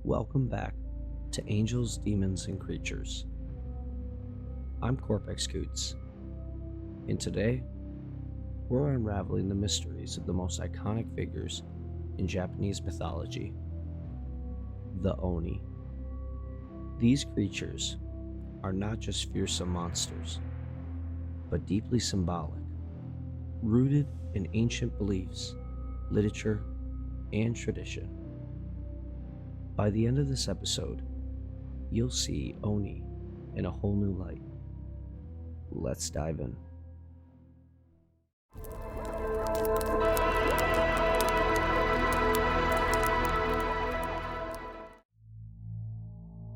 Welcome back to Angels, Demons, and Creatures. I'm Corpex Coots, and today we're unraveling the mysteries of the most iconic figures in Japanese mythology, the Oni. These creatures are not just fearsome monsters, but deeply symbolic, rooted in ancient beliefs, literature, and tradition. By the end of this episode, you'll see Oni in a whole new light. Let's dive in.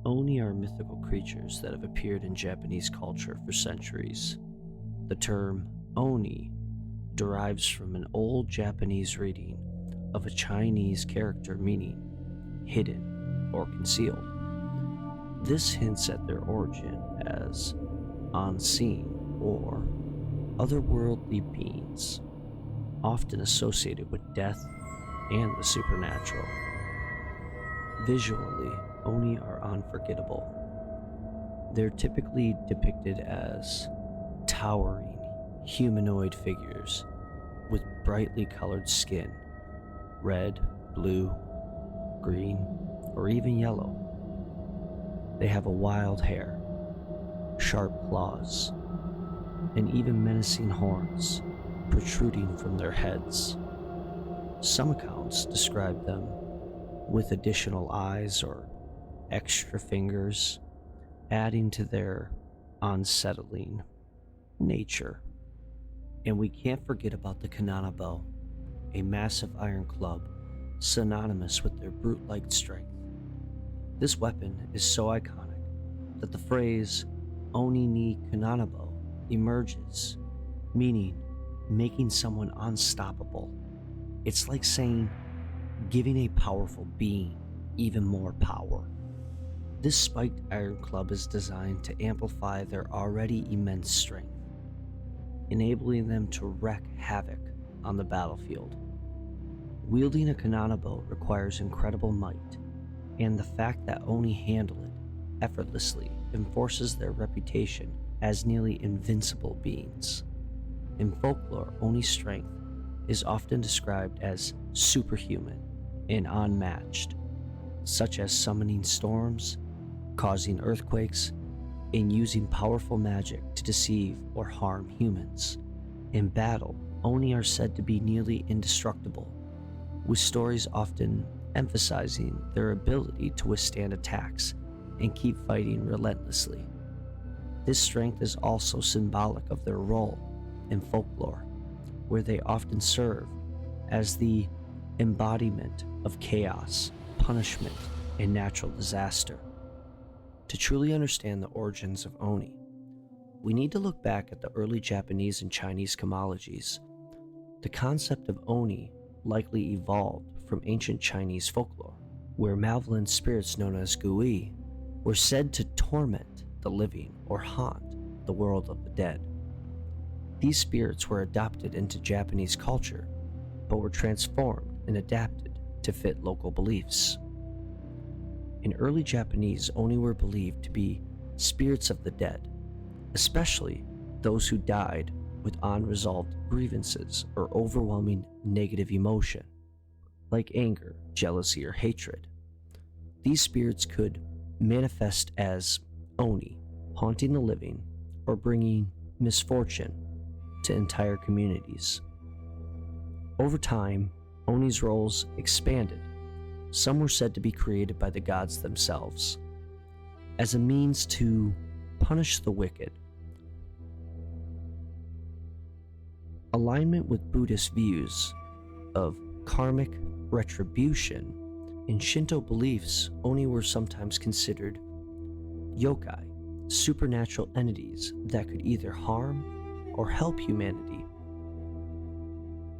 Oni are mythical creatures that have appeared in Japanese culture for centuries. The term Oni derives from an old Japanese reading of a Chinese character meaning hidden or concealed. This hints at their origin as unseen or otherworldly beings, often associated with death and the supernatural. Visually, Oni are unforgettable. They're typically depicted as towering humanoid figures with brightly colored skin, red, blue, green, or even yellow. They have a wild hair, sharp claws, and even menacing horns protruding from their heads. Some accounts describe them with additional eyes or extra fingers, adding to their unsettling nature. And we can't forget about the kanabō, a massive iron club synonymous with their brute-like strength. This weapon is so iconic that the phrase Oni ni kanabō emerges, meaning making someone unstoppable. It's like saying giving a powerful being even more power. This spiked iron club is designed to amplify their already immense strength, enabling them to wreak havoc on the battlefield. Wielding a kanabō requires incredible might, and the fact that Oni handle it effortlessly enforces their reputation as nearly invincible beings. In folklore, Oni's strength is often described as superhuman and unmatched, such as summoning storms, causing earthquakes, and using powerful magic to deceive or harm humans. In battle, Oni are said to be nearly indestructible, with stories often emphasizing their ability to withstand attacks and keep fighting relentlessly. This strength is also symbolic of their role in folklore, where they often serve as the embodiment of chaos, punishment, and natural disaster. To truly understand the origins of Oni, we need to look back at the early Japanese and Chinese cosmologies. The concept of Oni likely evolved from ancient Chinese folklore, where malevolent spirits known as gui were said to torment the living or haunt the world of the dead. These spirits were adopted into Japanese culture, but were transformed and adapted to fit local beliefs. In early Japanese, Oni were believed to be spirits of the dead, especially those who died with unresolved grievances or overwhelming negative emotion, like anger, jealousy, or hatred. These spirits could manifest as Oni, haunting the living or bringing misfortune to entire communities. Over time, Oni's roles expanded. Some were said to be created by the gods themselves, as a means to punish the wicked. Alignment with Buddhist views of karmic retribution, in Shinto beliefs, Oni were sometimes considered yokai, supernatural entities that could either harm or help humanity.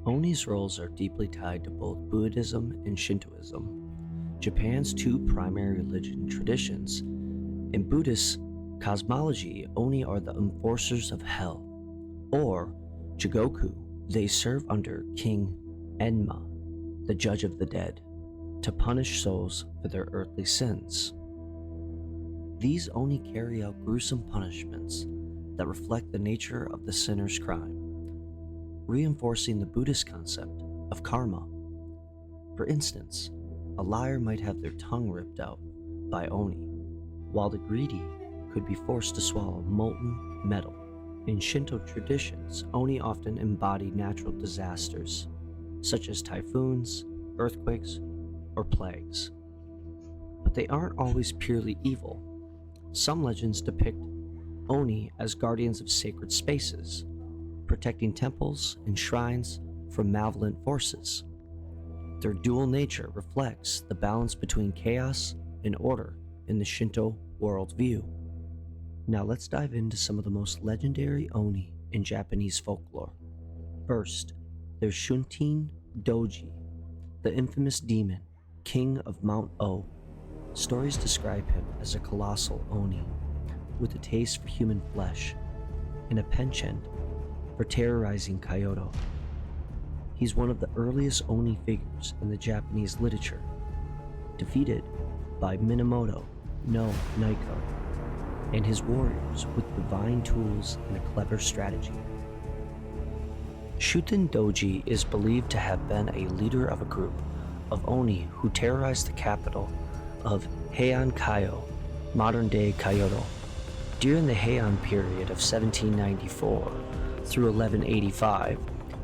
Oni's roles are deeply tied to both Buddhism and Shintoism, Japan's two primary religion traditions. In Buddhist cosmology, Oni are the enforcers of hell, or Jigoku. They serve under King Enma, the judge of the dead. to punish souls for their earthly sins. These Oni carry out gruesome punishments that reflect the nature of the sinner's crime, reinforcing the Buddhist concept of karma. For instance, a liar might have their tongue ripped out by Oni, while the greedy could be forced to swallow molten metal. In Shinto traditions, Oni often embody natural disasters, such as typhoons, earthquakes, or plagues. But they aren't always purely evil. Some legends depict Oni as guardians of sacred spaces, protecting temples and shrines from malevolent forces. Their dual nature reflects the balance between chaos and order in the Shinto worldview. Now let's dive into some of the most legendary Oni in Japanese folklore. First, there's Shuten-dōji, the infamous demon, king of Mount O. Stories describe him as a colossal Oni, with a taste for human flesh and a penchant for terrorizing Kyoto. He's one of the earliest Oni figures in the Japanese literature, defeated by Minamoto no Naiko and his warriors with divine tools and a clever strategy. Shuten-dōji is believed to have been a leader of a group of Oni who terrorized the capital of Heian Kyo, modern-day Kyoto. During the Heian period of 1794 through 1185,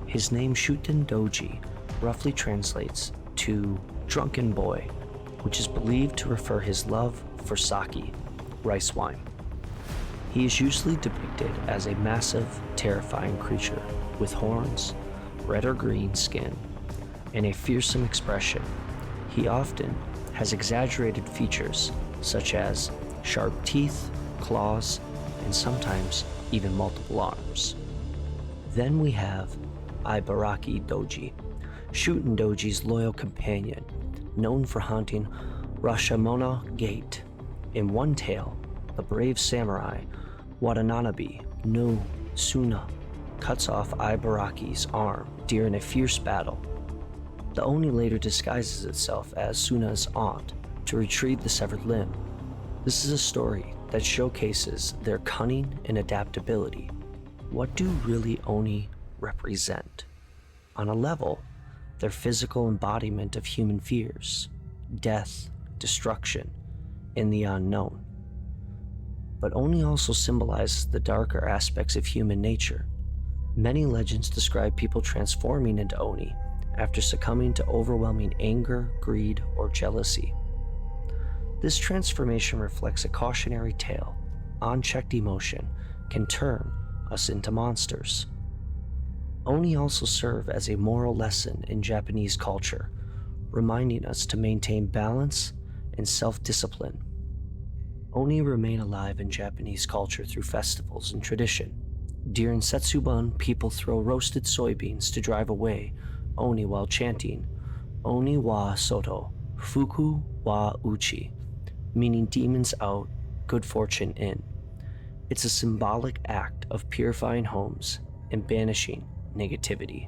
his name Shuten-dōji roughly translates to drunken boy, which is believed to refer his love for sake, rice wine. He is usually depicted as a massive, terrifying creature with horns, red or green skin, and a fearsome expression. He often has exaggerated features such as sharp teeth, claws, and sometimes even multiple arms. Then we have Ibaraki-dōji, Shuten-dōji's loyal companion, known for haunting Rashomon Gate. In one tale, the brave samurai Watanabe no Suna cuts off Ibaraki's arm during a fierce battle. The Oni later disguises itself as Suna's aunt to retrieve the severed limb. This is a story that showcases their cunning and adaptability. What do really Oni represent? On a level, they're physical embodiment of human fears, death, destruction, and the unknown. But Oni also symbolizes the darker aspects of human nature. Many legends describe people transforming into Oni after succumbing to overwhelming anger, greed, or jealousy. This transformation reflects a cautionary tale. Unchecked emotion can turn us into monsters. Oni also serve as a moral lesson in Japanese culture, reminding us to maintain balance and self-discipline. Oni remain alive in Japanese culture through festivals and tradition. During Setsuban, people throw roasted soybeans to drive away Oni while chanting Oni wa Soto, Fuku wa Uchi, meaning demons out, good fortune in. It's a symbolic act of purifying homes and banishing negativity.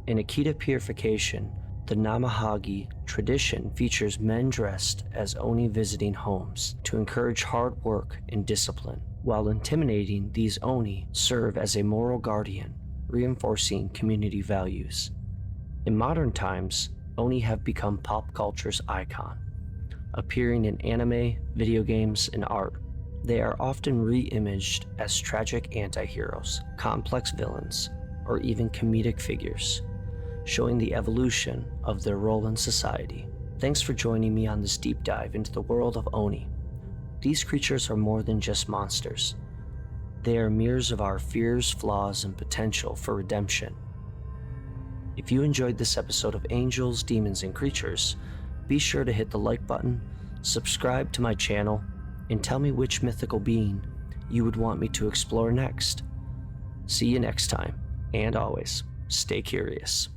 In Akita purification, the Namahagi tradition features men dressed as Oni visiting homes to encourage hard work and discipline. While intimidating, these Oni serve as a moral guardian, reinforcing community values. In modern times, Oni have become pop culture's icon, appearing in anime, video games, and art. They are often re-imaged as tragic anti-heroes, complex villains, or even comedic figures, showing the evolution of their role in society. Thanks for joining me on this deep dive into the world of Oni. These creatures are more than just monsters. They are mirrors of our fears, flaws, and potential for redemption. If you enjoyed this episode of Angels, Demons, and Creatures, be sure to hit the like button, subscribe to my channel, and tell me which mythical being you would want me to explore next. See you next time, and always, stay curious.